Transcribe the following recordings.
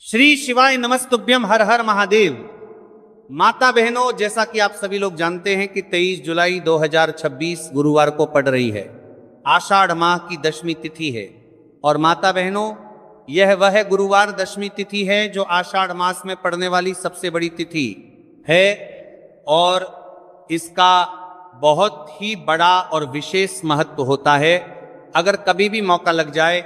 श्री शिवाय नमस्तुभ्यम, हर हर महादेव। माता बहनों, जैसा कि आप सभी लोग जानते हैं कि 23 जुलाई 2026 गुरुवार को पड़ रही है। आषाढ़ माह की दशमी तिथि है। और माता बहनों, यह वह गुरुवार दशमी तिथि है जो आषाढ़ मास में पड़ने वाली सबसे बड़ी तिथि है और इसका बहुत ही बड़ा और विशेष महत्व होता है। अगर कभी भी मौका लग जाए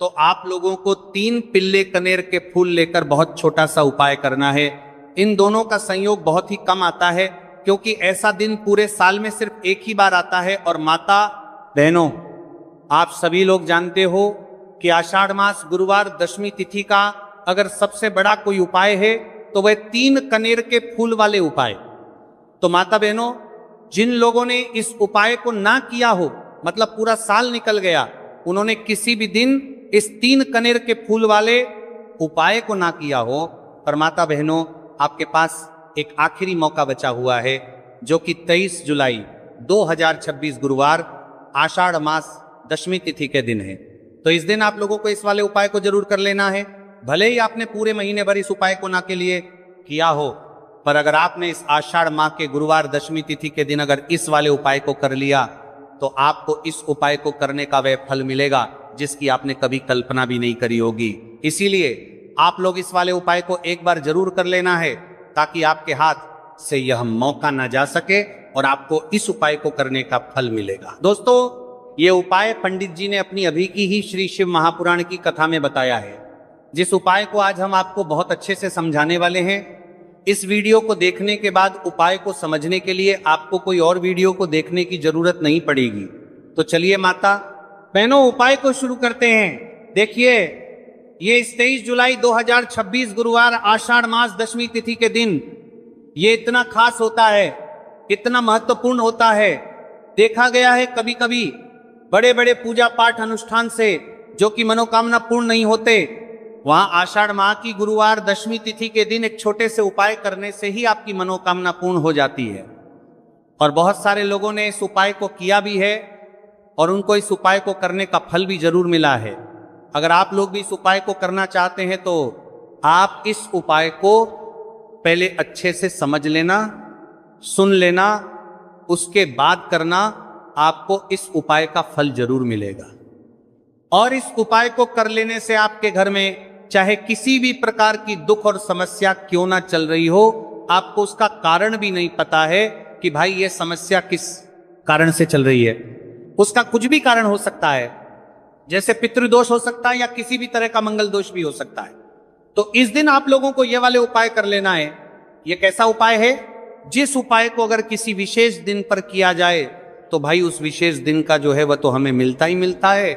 तो आप लोगों को 3 पिल्ले कनेर के फूल लेकर बहुत छोटा सा उपाय करना है। इन दोनों का संयोग बहुत ही कम आता है क्योंकि ऐसा दिन पूरे साल में सिर्फ एक ही बार आता है। और माता बहनों, आप सभी लोग जानते हो कि आषाढ़ मास गुरुवार दशमी तिथि का अगर सबसे बड़ा कोई उपाय है तो वह 3 कनेर के फूल वाले उपाय। तो माता बहनों, जिन लोगों ने इस उपाय को ना किया हो, मतलब पूरा साल निकल गया, उन्होंने किसी भी दिन इस 3 कनेर के फूल वाले उपाय को ना किया हो, और माता बहनों, आपके पास एक आखिरी मौका बचा हुआ है जो कि 23 जुलाई 2026 गुरुवार आषाढ़ मास दशमी तिथि के दिन है। तो इस दिन आप लोगों को इस वाले उपाय को जरूर कर लेना है। भले ही आपने पूरे महीने भर इस उपाय को ना के लिए किया हो, पर अगर आपने इस आषाढ़ माह के गुरुवार दशमी तिथि के दिन अगर इस वाले उपाय को कर लिया तो आपको इस उपाय को करने का वह फल मिलेगा जिसकी आपने कभी कल्पना भी नहीं करी होगी। इसीलिए आप लोग इस वाले उपाय को एक बार जरूर कर लेना है ताकि आपके हाथ से यह मौका ना जा सके और आपको इस उपाय को करने का फल मिलेगा। दोस्तों, ये उपाय पंडित जी ने अपनी अभी की ही श्री शिव महापुराण की कथा में बताया है, जिस उपाय को आज हम आपको बहुत अच्छे से समझाने वाले हैं। इस वीडियो को देखने के बाद उपाय को समझने के लिए आपको कोई और वीडियो को देखने की जरूरत नहीं पड़ेगी। तो चलिए माता बहनों, उपाय को शुरू करते हैं। देखिए, ये इस 23 जुलाई 2026 गुरुवार आषाढ़ मास दशमी तिथि के दिन ये इतना खास होता है, इतना महत्वपूर्ण होता है। देखा गया है कभी कभी बड़े बड़े पूजा पाठ अनुष्ठान से जो कि मनोकामना पूर्ण नहीं होते, वहां आषाढ़ माह की गुरुवार दशमी तिथि के दिन एक छोटे से उपाय करने से ही आपकी मनोकामना पूर्ण हो जाती है। और बहुत सारे लोगों ने इस उपाय को किया भी है और उनको इस उपाय को करने का फल भी जरूर मिला है। अगर आप लोग भी इस उपाय को करना चाहते हैं तो आप इस उपाय को पहले अच्छे से समझ लेना, सुन लेना, उसके बाद करना। आपको इस उपाय का फल जरूर मिलेगा। और इस उपाय को कर लेने से आपके घर में चाहे किसी भी प्रकार की दुख और समस्या क्यों ना चल रही हो, आपको उसका कारण भी नहीं पता है कि भाई ये समस्या किस कारण से चल रही है। उसका कुछ भी कारण हो सकता है, जैसे पितृदोष हो सकता है या किसी भी तरह का मंगल दोष भी हो सकता है। तो इस दिन आप लोगों को ये वाले उपाय कर लेना है। ये कैसा उपाय है? जिस उपाय को अगर किसी विशेष दिन पर किया जाए तो भाई उस विशेष दिन का जो है वह तो हमें मिलता ही मिलता है।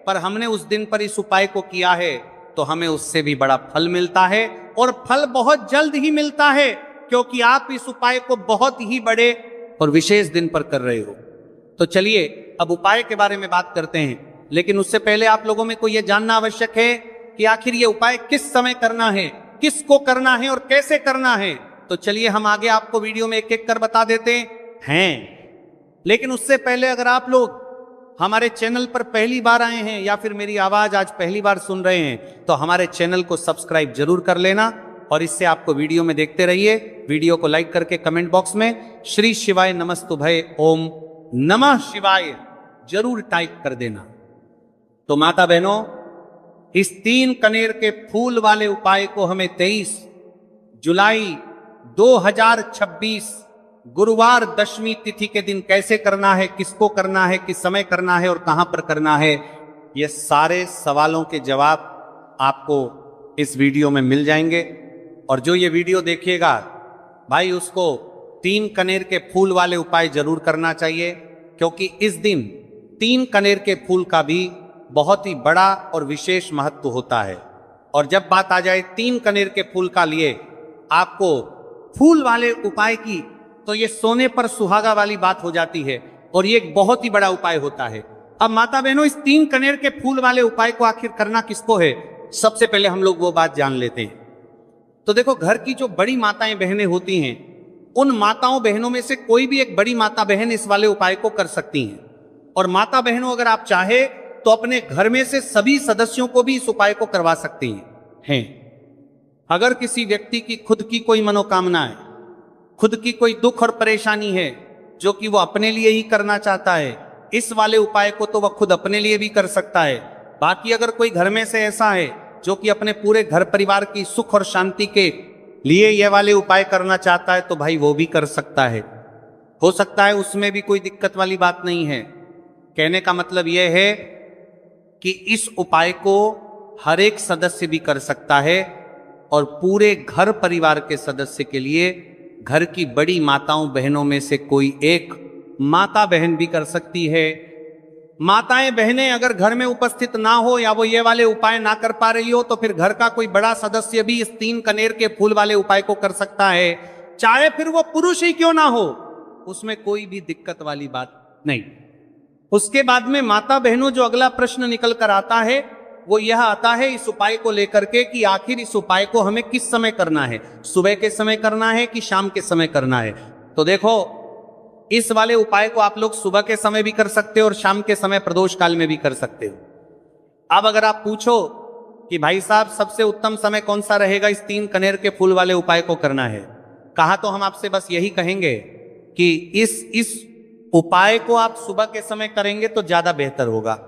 पर हमने उस दिन पर इस उपाय को किया है तो हमें उससे भी बड़ा फल मिलता है, और फल बहुत जल्द ही मिलता है क्योंकि आप इस उपाय को बहुत ही बड़े और विशेष दिन पर कर रहे हो। तो चलिए अब उपाय के बारे में बात करते हैं, लेकिन उससे पहले आप लोगों में को यह जानना आवश्यक है कि आखिर ये उपाय किस समय करना है, किसको करना है और कैसे करना है। तो चलिए हम आगे आपको वीडियो में एक एक कर बता देते हैं। लेकिन उससे पहले अगर आप लोग हमारे चैनल पर पहली बार आए हैं या फिर मेरी आवाज आज पहली बार सुन रहे हैं तो हमारे चैनल को सब्सक्राइब जरूर कर लेना, और इससे आपको वीडियो में देखते रहिए। वीडियो को लाइक करके कमेंट बॉक्स में श्री शिवाय नमस्तुभय ओम नमः शिवाय जरूर टाइप कर देना। तो माता बहनों, इस 3 कनेर के फूल वाले उपाय को हमें 23 जुलाई 2026 गुरुवार दशमी तिथि के दिन कैसे करना है, किसको करना है, किस समय करना है और कहां पर करना है, ये सारे सवालों के जवाब आपको इस वीडियो में मिल जाएंगे। और जो ये वीडियो देखिएगा भाई, उसको 3 कनेर के फूल वाले उपाय जरूर करना चाहिए, क्योंकि इस दिन 3 कनेर के फूल का भी बहुत ही बड़ा और विशेष महत्व होता है। और जब बात आ जाए 3 कनेर के फूल का लिए आपको फूल वाले उपाय की, तो ये सोने पर सुहागा वाली बात हो जाती है और ये एक बहुत ही बड़ा उपाय होता है। अब माता बहनों, इस 3 कनेर के फूल वाले उपाय को आखिर करना किसको है, सबसे पहले हम लोग वो बात जान लेते हैं। तो देखो, घर की जो बड़ी माताएं बहनें होती हैं, उन माताओं बहनों में से कोई भी एक बड़ी माता बहन इस वाले उपाय को कर सकती हैं। और माता बहनों, अगर आप चाहे तो अपने घर में से सभी सदस्यों को भी इस उपाय को करवा सकती हैं। हैं। अगर किसी व्यक्ति की खुद की कोई मनोकामना है, खुद की कोई दुख और परेशानी है जो कि वो अपने लिए ही करना चाहता है, इस वाले उपाय को तो वह खुद अपने लिए भी कर सकता है। बाकी अगर कोई घर में से ऐसा है जो कि अपने पूरे घर परिवार की सुख और शांति के लिए यह वाले उपाय करना चाहता है, तो भाई वो भी कर सकता है, हो सकता है, उसमें भी कोई दिक्कत वाली बात नहीं है। कहने का मतलब यह है कि इस उपाय को हर एक सदस्य भी कर सकता है और पूरे घर परिवार के सदस्य के लिए घर की बड़ी माताओं बहनों में से कोई एक माता बहन भी कर सकती है। माताएं बहनें अगर घर में उपस्थित ना हो या वो ये वाले उपाय ना कर पा रही हो, तो फिर घर का कोई बड़ा सदस्य भी इस 3 कनेर के फूल वाले उपाय को कर सकता है, चाहे फिर वो पुरुष ही क्यों ना हो, उसमें कोई भी दिक्कत वाली बात नहीं। उसके बाद में माता बहनों जो अगला प्रश्न निकल कर आता है वो यह आता है इस उपाय को लेकर के कि आखिर इस उपाय को हमें किस समय करना है, सुबह के समय करना है कि शाम के समय करना है। तो देखो, इस वाले उपाय को आप लोग सुबह के समय भी कर सकते हो और शाम के समय प्रदोष काल में भी कर सकते हो। अब अगर आप पूछो कि भाई साहब सबसे उत्तम समय कौन सा रहेगा इस 3 कनेर के फूल वाले उपाय को करना है, कहा तो हम आपसे बस यही कहेंगे कि इस उपाय को आप सुबह के समय करेंगे तो ज्यादा बेहतर होगा।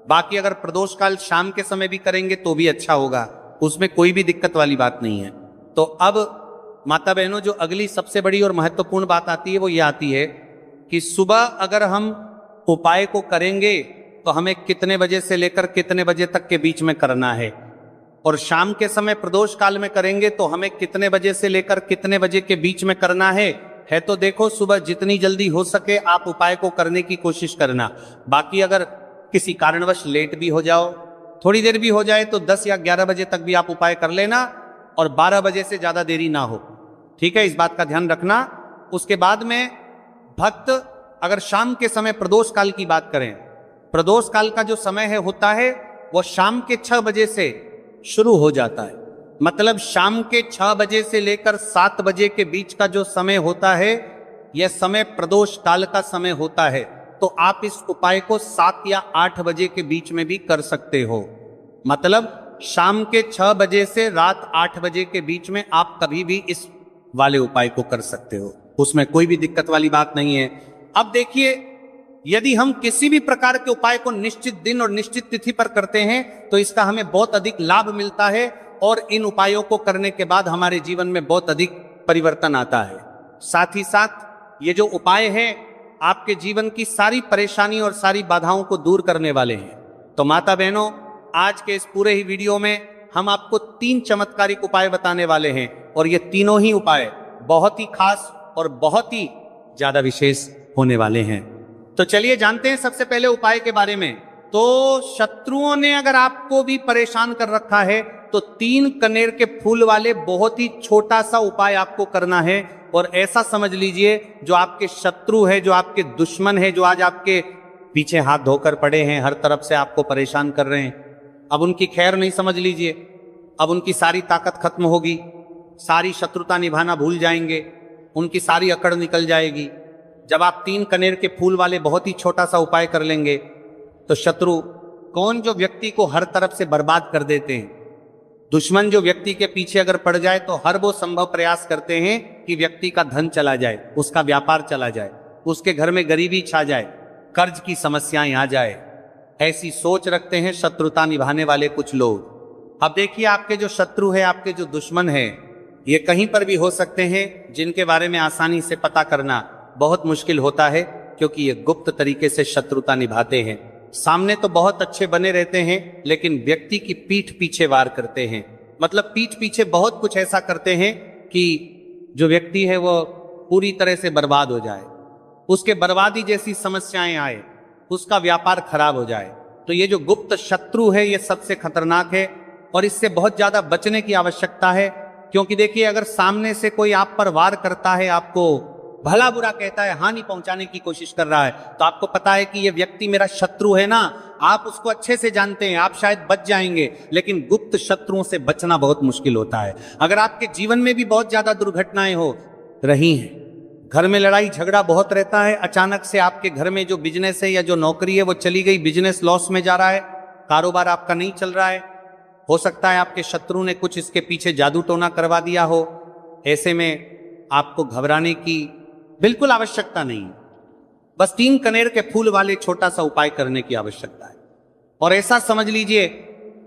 बाकी अगर प्रदोष काल शाम के समय भी करेंगे तो भी अच्छा होगा, उसमें कोई भी दिक्कत वाली बात नहीं है। तो अब माता बहनों जो अगली सबसे बड़ी और महत्वपूर्ण बात आती है वो ये आती है कि सुबह अगर हम उपाय को करेंगे तो हमें कितने बजे से लेकर कितने बजे तक के बीच में करना है, और शाम के समय प्रदोष काल में करेंगे तो हमें कितने बजे से लेकर कितने बजे के बीच में करना है। तो देखो, सुबह जितनी जल्दी हो सके आप उपाय को करने की कोशिश करना। बाकी अगर किसी कारणवश लेट भी हो जाओ, थोड़ी देर भी हो जाए, तो 10 या 11 बजे तक भी आप उपाय कर लेना और 12 बजे से ज्यादा देरी ना हो, ठीक है, इस बात का ध्यान रखना। उसके बाद में भक्त अगर शाम के समय प्रदोष काल की बात करें, प्रदोष काल का जो समय है होता है वो शाम के 6 बजे से शुरू हो जाता है। मतलब शाम के 6 बजे से लेकर 7 बजे के बीच का जो समय होता है यह समय प्रदोष काल का समय होता है। तो आप इस उपाय को 7 या 8 बजे के बीच में भी कर सकते हो। मतलब शाम के 6 बजे से रात 8 बजे के बीच में आप कभी भी इस वाले उपाय को कर सकते हो, उसमें कोई भी दिक्कत वाली बात नहीं है। अब देखिए, यदि हम किसी भी प्रकार के उपाय को निश्चित दिन और निश्चित तिथि पर करते हैं तो इसका हमें बहुत अधिक लाभ मिलता है और इन उपायों को करने के बाद हमारे जीवन में बहुत अधिक परिवर्तन आता है। साथ ही साथ ये जो उपाय है आपके जीवन की सारी परेशानी और सारी बाधाओं को दूर करने वाले हैं। तो माता बहनों, आज के इस पूरे ही वीडियो में हम आपको 3 चमत्कारिक उपाय बताने वाले हैं और ये तीनों ही उपाय बहुत ही खास और बहुत ही ज्यादा विशेष होने वाले हैं। तो चलिए जानते हैं सबसे पहले उपाय के बारे में। तो शत्रुओं ने अगर आपको भी परेशान कर रखा है तो 3 कनेर के फूल वाले बहुत ही छोटा सा उपाय आपको करना है। और ऐसा समझ लीजिए, जो आपके शत्रु है, जो आपके दुश्मन है, जो आज आपके पीछे हाथ धोकर पड़े हैं, हर तरफ से आपको परेशान कर रहे हैं, अब उनकी खैर नहीं समझ लीजिए, अब उनकी सारी ताकत खत्म होगी, सारी शत्रुता निभाना भूल जाएंगे, उनकी सारी अकड़ निकल जाएगी। जब आप 3 कनेर के फूल वाले बहुत ही छोटा सा उपाय कर लेंगे तो शत्रु कौन, जो व्यक्ति को हर तरफ से बर्बाद कर देते हैं, दुश्मन जो व्यक्ति के पीछे अगर पड़ जाए तो हर वो संभव प्रयास करते हैं कि व्यक्ति का धन चला जाए, उसका व्यापार चला जाए, उसके घर में गरीबी छा जाए, कर्ज की समस्याएं आ जाए, ऐसी सोच रखते हैं शत्रुता निभाने वाले कुछ लोग। अब देखिए, आपके जो शत्रु है, आपके जो दुश्मन है, ये कहीं पर भी हो सकते हैं, जिनके बारे में आसानी से पता करना बहुत मुश्किल होता है क्योंकि ये गुप्त तरीके से शत्रुता निभाते हैं। सामने तो बहुत अच्छे बने रहते हैं लेकिन व्यक्ति की पीठ पीछे वार करते हैं। मतलब पीठ पीछे बहुत कुछ ऐसा करते हैं कि जो व्यक्ति है वो पूरी तरह से बर्बाद हो जाए, उसके बर्बादी जैसी समस्याएं आए, उसका व्यापार खराब हो जाए। तो ये जो गुप्त शत्रु है ये सबसे खतरनाक है और इससे बहुत ज्यादा बचने की आवश्यकता है। क्योंकि देखिए, अगर सामने से कोई आप पर वार करता है, आपको भला बुरा कहता है, हानि पहुंचाने की कोशिश कर रहा है, तो आपको पता है कि ये व्यक्ति मेरा शत्रु है ना, आप उसको अच्छे से जानते हैं, आप शायद बच जाएंगे, लेकिन गुप्त शत्रुओं से बचना बहुत मुश्किल होता है। अगर आपके जीवन में भी बहुत ज्यादा दुर्घटनाएं हो रही हैं, घर में लड़ाई झगड़ा बहुत रहता है, अचानक से आपके घर में जो बिजनेस है या जो नौकरी है वो चली गई, बिजनेस लॉस में जा रहा है, कारोबार आपका नहीं चल रहा है, हो सकता है आपके शत्रु ने कुछ इसके पीछे जादू टोना करवा दिया हो। ऐसे में आपको घबराने की बिल्कुल आवश्यकता नहीं, बस 3 कनेर के फूल वाले छोटा सा उपाय करने की आवश्यकता है। और ऐसा समझ लीजिए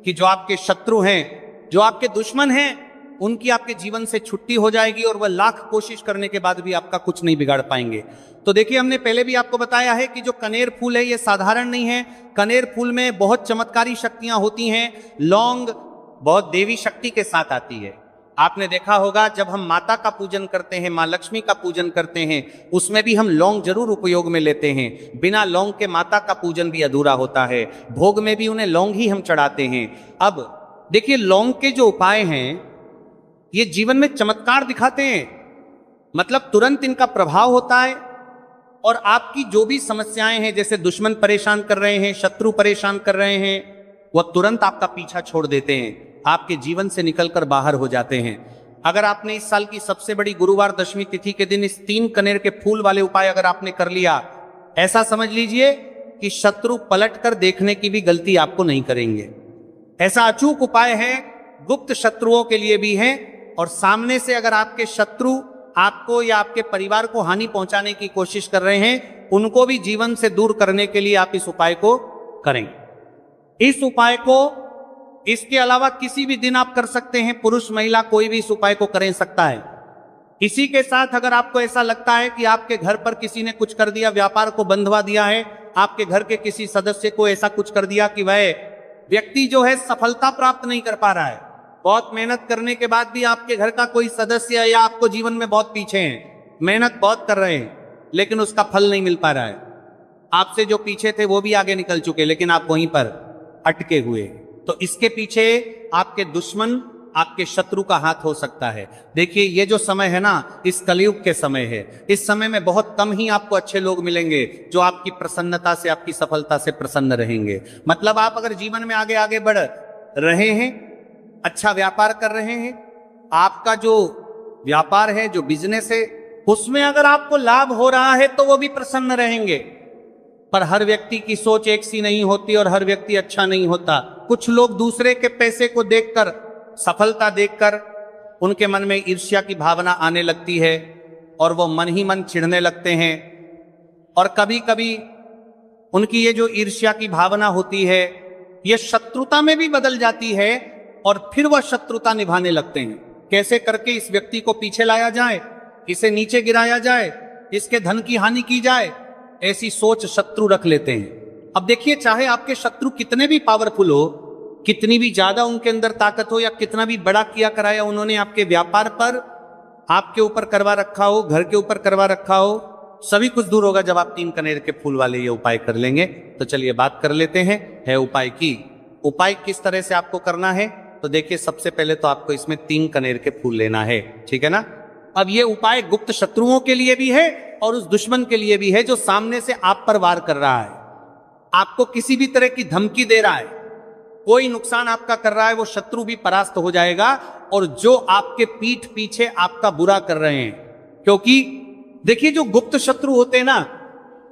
कि जो आपके शत्रु हैं, जो आपके दुश्मन हैं, उनकी आपके जीवन से छुट्टी हो जाएगी और वह लाख कोशिश करने के बाद भी आपका कुछ नहीं बिगाड़ पाएंगे। तो देखिए, हमने पहले भी आपको बताया है कि जो कनेर फूल है ये साधारण नहीं है। कनेर फूल में बहुत चमत्कारी शक्तियां होती हैं। लौंग बहुत देवी शक्ति के साथ आती है। आपने देखा होगा जब हम माता का पूजन करते हैं, माँ लक्ष्मी का पूजन करते हैं, उसमें भी हम लौंग जरूर उपयोग में लेते हैं। बिना लौंग के माता का पूजन भी अधूरा होता है। भोग में भी उन्हें लौंग ही हम चढ़ाते हैं। अब देखिए, लौंग के जो उपाय हैं ये जीवन में चमत्कार दिखाते हैं। मतलब तुरंत इनका प्रभाव होता है और आपकी जो भी समस्याएं हैं, जैसे दुश्मन परेशान कर रहे हैं, शत्रु परेशान कर रहे हैं, वह तुरंत आपका पीछा छोड़ देते हैं, आपके जीवन से निकलकर बाहर हो जाते हैं। अगर आपने इस साल की सबसे बड़ी गुरुवार दशमी तिथि के दिन इस 3 कनेर के फूल वाले उपाय अगर आपने कर लिया, ऐसा समझ लीजिए कि शत्रु पलट कर देखने की भी गलती आपको नहीं करेंगे। ऐसा अचूक उपाय है, गुप्त शत्रुओं के लिए भी है, और सामने से अगर आपके शत्रु आपको या आपके परिवार को हानि पहुंचाने की कोशिश कर रहे हैं, उनको भी जीवन से दूर करने के लिए आप इस उपाय को करें। इस उपाय को इसके अलावा किसी भी दिन आप कर सकते हैं। पुरुष महिला कोई भी इस उपाय को कर सकता है। इसी के साथ अगर आपको ऐसा लगता है कि आपके घर पर किसी ने कुछ कर दिया, व्यापार को बंधवा दिया है, आपके घर के किसी सदस्य को ऐसा कुछ कर दिया कि वह व्यक्ति जो है सफलता प्राप्त नहीं कर पा रहा है, बहुत मेहनत करने के बाद भी आपके घर का कोई सदस्य या आपको जीवन में बहुत पीछे हैं, मेहनत बहुत कर रहे हैं लेकिन उसका फल नहीं मिल पा रहा है, आपसे जो पीछे थे वो भी आगे निकल चुके लेकिन आप वहीं पर अटके हुए, तो इसके पीछे आपके दुश्मन, आपके शत्रु का हाथ हो सकता है। देखिए, ये जो समय है ना, इस कलयुग के समय है। इस समय में बहुत कम ही आपको अच्छे लोग मिलेंगे जो आपकी प्रसन्नता से, आपकी सफलता से प्रसन्न रहेंगे। मतलब आप अगर जीवन में आगे आगे बढ़ रहे हैं, अच्छा व्यापार कर रहे हैं, आपका जो व्यापार है, जो बिजनेस है, उसमें अगर आपको लाभ हो रहा है तो वो भी प्रसन्न रहेंगे। पर हर व्यक्ति की सोच एक सी नहीं होती और हर व्यक्ति अच्छा नहीं होता। कुछ लोग दूसरे के पैसे को देखकर, सफलता देखकर उनके मन में ईर्ष्या की भावना आने लगती है और वो मन ही मन चिढ़ने लगते हैं। और कभी कभी उनकी ये जो ईर्ष्या की भावना होती है ये शत्रुता में भी बदल जाती है और फिर वह शत्रुता निभाने लगते हैं। कैसे करके इस व्यक्ति को पीछे लाया जाए, इसे नीचे गिराया जाए, इसके धन की हानि की जाए, ऐसी सोच शत्रु रख लेते हैं। अब देखिए, चाहे आपके शत्रु कितने भी पावरफुल हो, कितनी भी ज्यादा उनके अंदर ताकत हो, या कितना भी बड़ा किया कराया उन्होंने आपके व्यापार पर, आपके ऊपर करवा रखा हो, घर के ऊपर करवा रखा हो, सभी कुछ दूर होगा जब आप 3 कनेर के फूल वाले ये उपाय कर लेंगे। तो चलिए बात कर लेते हैं है उपाय की। उपाय किस तरह से आपको करना है, तो देखिए, सबसे पहले तो आपको इसमें 3 कनेर के फूल लेना है, ठीक है ना। अब ये उपाय गुप्त शत्रुओं के लिए भी है और उस दुश्मन के लिए भी है जो सामने से आप पर वार कर रहा है, आपको किसी भी तरह की धमकी दे रहा है, कोई नुकसान आपका कर रहा है, वो शत्रु भी परास्त हो जाएगा। और जो आपके पीठ पीछे आपका बुरा कर रहे हैं, क्योंकि देखिए, जो गुप्त शत्रु होते हैं ना,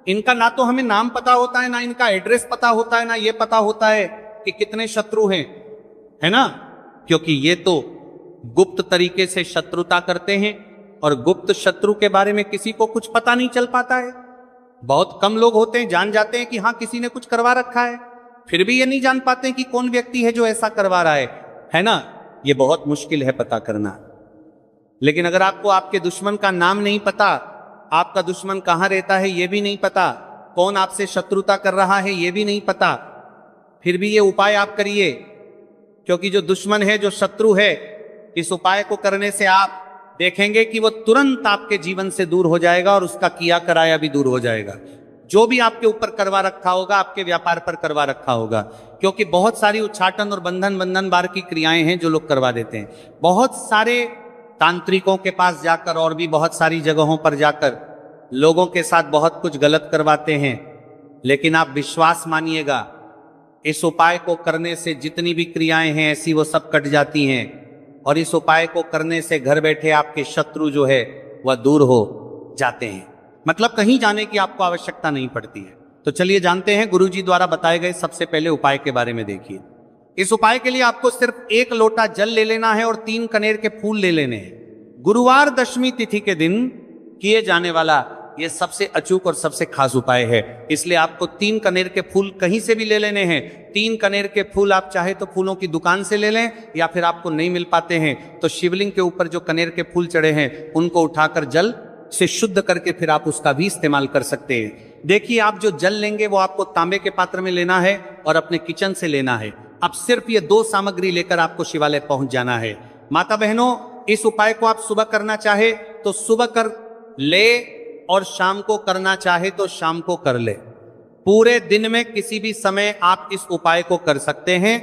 इनका ना तो हमें नाम पता होता है, ना इनका एड्रेस पता होता है, ना ये पता होता है कि कितने शत्रु हैं, है ना, क्योंकि ये तो गुप्त तरीके से शत्रुता करते हैं और गुप्त शत्रु के बारे में किसी को कुछ पता नहीं चल पाता है। बहुत कम लोग होते हैं, जान जाते हैं कि हाँ किसी ने कुछ करवा रखा है, फिर भी ये नहीं जान पाते कि कौन व्यक्ति है जो ऐसा करवा रहा है ना। ये बहुत मुश्किल है पता करना। लेकिन अगर आपको आपके दुश्मन का नाम नहीं पता, आपका दुश्मन कहाँ रहता है ये भी नहीं पता, कौन आपसे शत्रुता कर रहा है ये भी नहीं पता, फिर भी ये उपाय आप करिए, क्योंकि जो दुश्मन है, जो शत्रु है, इस उपाय को करने से आप देखेंगे कि वो तुरंत आपके जीवन से दूर हो जाएगा और उसका किया कराया भी दूर हो जाएगा। जो भी आपके ऊपर करवा रखा होगा, आपके व्यापार पर करवा रखा होगा, क्योंकि बहुत सारी उच्चाटन और बंधन बार की क्रियाएं हैं जो लोग करवा देते हैं। बहुत सारे तांत्रिकों के पास जाकर और भी बहुत सारी जगहों पर जाकर लोगों के साथ बहुत कुछ गलत करवाते हैं। लेकिन आप विश्वास मानिएगा, इस उपाय को करने से जितनी भी क्रियाएं हैं ऐसी वो सब कट जाती हैं और इस उपाय को करने से घर बैठे आपके शत्रु जो है वह दूर हो जाते हैं। मतलब कहीं जाने की आपको आवश्यकता नहीं पड़ती है। तो चलिए जानते हैं गुरुजी द्वारा बताए गए सबसे पहले उपाय के बारे में। देखिए, इस उपाय के लिए आपको सिर्फ 1 लोटा जल ले लेना है और 3 कनेर के फूल ले लेने हैं। गुरुवार दशमी तिथि के दिन किए जाने वाला यह सबसे अचूक और सबसे खास उपाय है, इसलिए आपको 3 कनेर के फूल कहीं से भी ले लेने हैं। 3 कनेर के फूल आप चाहे तो फूलों की दुकान से ले लें, या फिर आपको नहीं मिल पाते हैं तो शिवलिंग के ऊपर जो कनेर के फूल चढ़े हैं उनको उठाकर जल से शुद्ध करके फिर आप उसका भी इस्तेमाल कर सकते हैं। देखिए, आप जो जल लेंगे वो आपको तांबे के पात्र में लेना है और अपने किचन से लेना है। अब सिर्फ ये 2 सामग्री लेकर आपको शिवालय पहुंच जाना है। माता बहनों, इस उपाय को आप सुबह करना चाहे तो सुबह कर ले और शाम को करना चाहे तो शाम को कर ले। पूरे दिन में किसी भी समय आप इस उपाय को कर सकते हैं।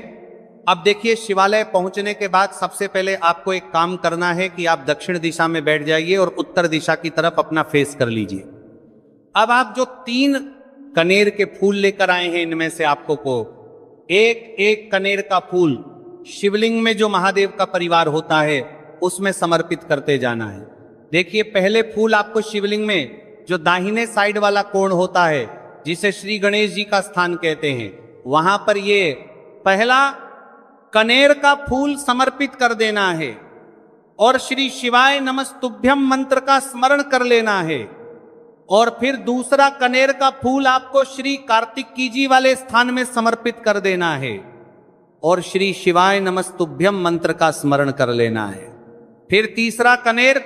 अब देखिए, शिवालय पहुंचने के बाद सबसे पहले आपको एक काम करना है कि आप दक्षिण दिशा में बैठ जाइए और उत्तर दिशा की तरफ अपना फेस कर लीजिए। अब आप जो 3 कनेर के फूल लेकर आए हैं, इनमें से आपको को एक कनेर का फूल शिवलिंग में जो महादेव का परिवार होता है उसमें समर्पित करते जाना है। देखिए, पहले फूल आपको शिवलिंग में जो दाहिने साइड वाला कोण होता है, जिसे श्री गणेश जी का स्थान कहते हैं, वहां पर ये पहला कनेर का फूल समर्पित कर देना है और श्री शिवाय नमस्तुभ्यम मंत्र का स्मरण कर लेना है। और फिर दूसरा कनेर का फूल आपको श्री कार्तिकी जी वाले स्थान में समर्पित कर देना है और श्री शिवाय नमस्तुभ्यम मंत्र का स्मरण कर लेना है। फिर तीसरा कनेर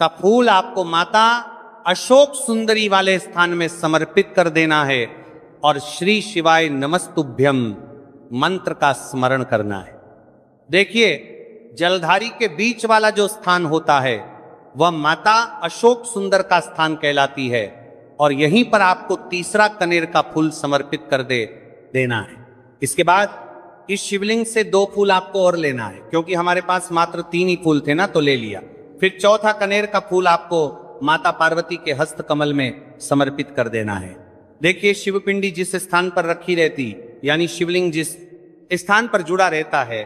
का फूल आपको माता अशोक सुंदरी वाले स्थान में समर्पित कर देना है और श्री शिवाय नमस्तुभ्यम मंत्र का स्मरण करना है। देखिए, जलधारी के बीच वाला जो स्थान होता है वह माता अशोक सुंदर का स्थान कहलाती है और यहीं पर आपको तीसरा कनेर का फूल समर्पित कर देना है। इसके बाद इस शिवलिंग से 2 फूल आपको और लेना है, क्योंकि हमारे पास मात्र 3 ही फूल थे ना, तो ले लिया। फिर चौथा कनेर का फूल आपको माता पार्वती के हस्त कमल में समर्पित कर देना है। देखिए, शिवपिंडी जिस स्थान पर रखी रहती, यानी शिवलिंग जिस स्थान पर जुड़ा रहता है,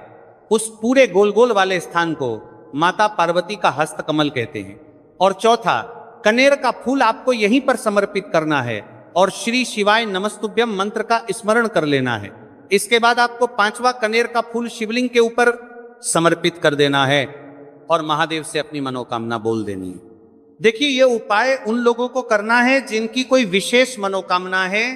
उस पूरे गोल गोल वाले स्थान को माता पार्वती का हस्त कमल कहते हैं। और चौथा कनेर का फूल आपको यहीं पर समर्पित करना है और श्री शिवाय नमस्तुभ्यम मंत्र का स्मरण कर लेना है। इसके बाद आपको 5वां कनेर का फूल शिवलिंग के ऊपर समर्पित कर देना है और महादेव से अपनी मनोकामना बोल देनी है। देखिए, यह उपाय उन लोगों को करना है जिनकी कोई विशेष मनोकामना है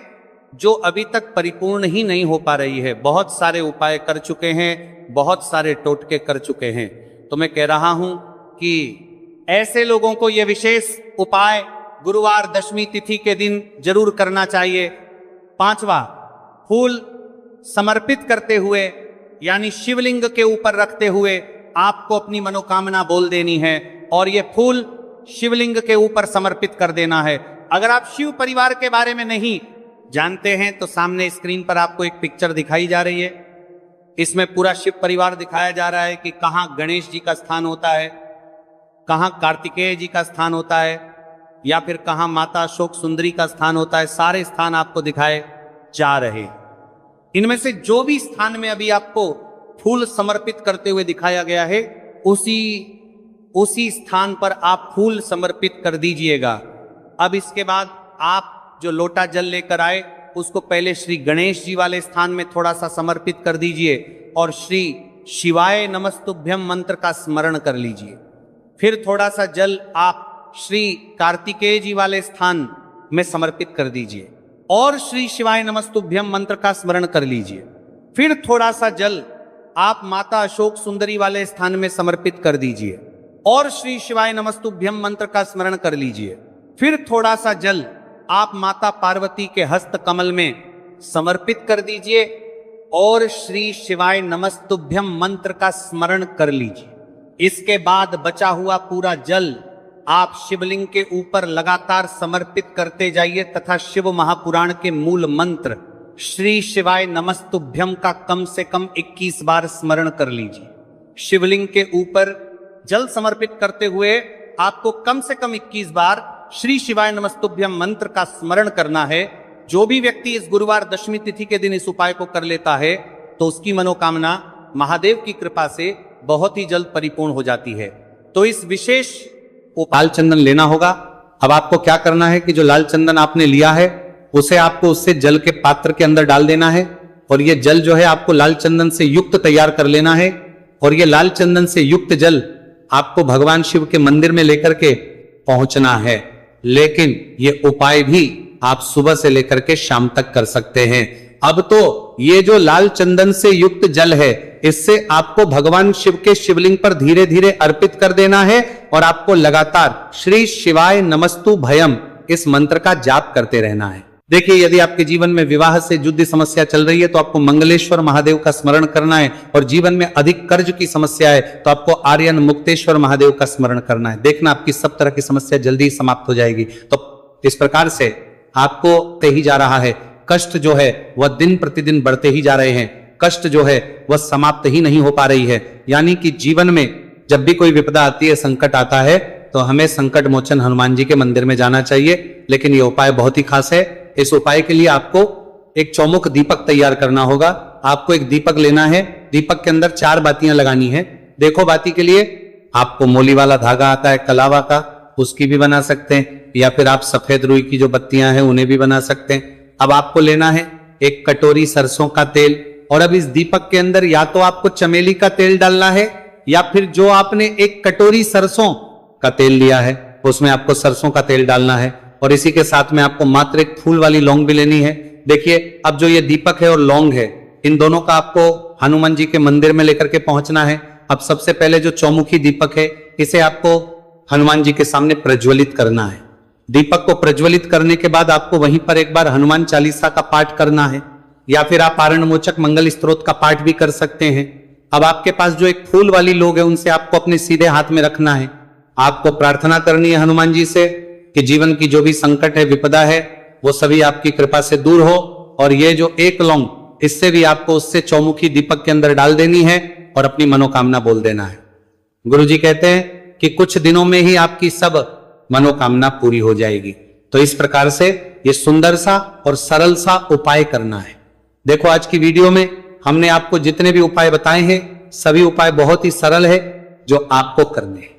जो अभी तक परिपूर्ण ही नहीं हो पा रही है। बहुत सारे उपाय कर चुके हैं, बहुत सारे टोटके कर चुके हैं, तो मैं कह रहा हूं कि ऐसे लोगों को यह विशेष उपाय गुरुवार दशमी तिथि के दिन जरूर करना चाहिए। 5वां फूल समर्पित करते हुए, यानी शिवलिंग के ऊपर रखते हुए आपको अपनी मनोकामना बोल देनी है और यह फूल शिवलिंग के ऊपर समर्पित कर देना है। अगर आप शिव परिवार के बारे में नहीं जानते हैं तो सामने स्क्रीन पर आपको एक पिक्चर दिखाई जा रही है। इसमें पूरा शिव परिवार दिखाया जा रहा है कि कहाँ गणेश जी का स्थान होता है, कहाँ कार्तिकेय जी का स्थान होता है, या फिर कहाँ माता अशोक सुंदरी का स्थान होता है। सारे स्थान आपको दिखाए जा रहे। इनमें से जो भी स्थान में अभी आपको फूल समर्पित करते हुए दिखाया गया है, उसी स्थान पर आप फूल समर्पित कर दीजिएगा। अब इसके बाद आप जो लोटा जल लेकर आए उसको पहले श्री गणेश जी वाले स्थान में थोड़ा सा समर्पित कर दीजिए और श्री शिवाय नमस्तुभ्यम मंत्र का स्मरण कर लीजिए। फिर थोड़ा सा जल आप श्री कार्तिकेय जी वाले स्थान में समर्पित कर दीजिए और श्री शिवाय नमस्तुभ्यम मंत्र का स्मरण कर लीजिए। फिर थोड़ा सा जल आप माता अशोक सुंदरी वाले स्थान में समर्पित कर दीजिए और श्री शिवाय नमस्तुभ्यम मंत्र का स्मरण कर लीजिए। फिर थोड़ा सा जल आप माता पार्वती के हस्त कमल में समर्पित कर दीजिए और श्री शिवाय नमस्तुभ्यम मंत्र का स्मरण कर लीजिए। इसके बाद बचा हुआ पूरा जल आप शिवलिंग के ऊपर लगातार समर्पित करते जाइए तथा शिव महापुराण के मूल मंत्र श्री शिवाय नमस्तुभ्यम का कम से कम 21 बार स्मरण कर लीजिए। शिवलिंग के ऊपर जल समर्पित करते हुए आपको कम से कम 21 बार श्री शिवाय नमस्तुभ्यम मंत्र का स्मरण करना है। जो भी व्यक्ति इस गुरुवार दशमी तिथि के दिन इस उपाय को कर लेता है तो उसकी मनोकामना महादेव की कृपा से बहुत ही जल्द परिपूर्ण हो जाती है। तो इस विशेष लाल चंदन लेना होगा। अब आपको क्या करना है कि जो लाल चंदन आपने लिया है उसे आपको उससे जल के पात्र के अंदर डाल देना है और ये जल जो है आपको लाल चंदन से युक्त तैयार कर लेना है। और ये लाल चंदन से युक्त जल आपको भगवान शिव के मंदिर में लेकर के पहुंचना है। लेकिन ये उपाय भी आप सुबह से लेकर के शाम तक कर सकते हैं। अब तो ये जो लाल चंदन से युक्त जल है, इससे आपको भगवान शिव के शिवलिंग पर धीरे धीरे अर्पित कर देना है और आपको लगातार श्री शिवाय नमस्तु भयम इस मंत्र का जाप करते रहना है। देखिए, यदि आपके जीवन में विवाह से जुड़ी समस्या चल रही है तो आपको मंगलेश्वर महादेव का स्मरण करना है, और जीवन में अधिक कर्ज की समस्या है तो आपको आर्यन मुक्तेश्वर महादेव का स्मरण करना है। देखना आपकी सब तरह की समस्या जल्दी समाप्त हो जाएगी। तो इस प्रकार से आपको ते ही जा रहा है, कष्ट जो है वह दिन प्रतिदिन बढ़ते ही जा रहे हैं, कष्ट जो है वह समाप्त ही नहीं हो पा रही है। यानी कि जीवन में जब भी कोई विपदा आती है, संकट आता है, तो हमें संकट मोचन हनुमान जी के मंदिर में जाना चाहिए। लेकिन यह उपाय बहुत ही खास है। इस उपाय के लिए आपको एक चौमुख दीपक तैयार करना होगा। आपको एक दीपक लेना है, दीपक के अंदर 4 बातियां लगानी है। देखो, बाती के लिए आपको मोली वाला धागा आता है कलावा का, उसकी भी बना सकते हैं, या फिर आप सफेद रुई की जो बत्तियां हैं उन्हें भी बना सकते हैं। अब आपको लेना है एक कटोरी सरसों का तेल, और अब इस दीपक के अंदर या तो आपको चमेली का तेल डालना है, या फिर जो आपने एक कटोरी सरसों का तेल लिया है उसमें आपको सरसों का तेल डालना है। और इसी के साथ में आपको मात्र एक फूल वाली लौंग भी लेनी है। देखिए, अब जो ये दीपक है और लौंग है, इन दोनों का आपको हनुमान जी के मंदिर में लेकर के पहुंचना है। अब सबसे पहले जो चौमुखी दीपक है, इसे आपको हनुमान जी के सामने प्रज्वलित करना है। दीपक को प्रज्वलित करने के बाद आपको वहीं पर एक बार हनुमान चालीसा का पाठ करना है, या फिर आप आरणमोचक मंगल स्तोत्र का पाठ भी कर सकते हैं। अब आपके पास जो एक फूल वाली लौंग है, उनसे आपको अपने सीधे हाथ में रखना है। आपको प्रार्थना करनी है हनुमान जी से कि जीवन की जो भी संकट है, विपदा है, वो सभी आपकी कृपा से दूर हो। और ये जो एक लौंग, इससे भी आपको उससे चौमुखी दीपक के अंदर डाल देनी है और अपनी मनोकामना बोल देना है। गुरुजी कहते हैं कि कुछ दिनों में ही आपकी सब मनोकामना पूरी हो जाएगी। तो इस प्रकार से ये सुंदर सा और सरल सा उपाय करना है। देखो, आज की वीडियो में हमने आपको जितने भी उपाय बताए हैं, सभी उपाय बहुत ही सरल है जो आपको करने हैं।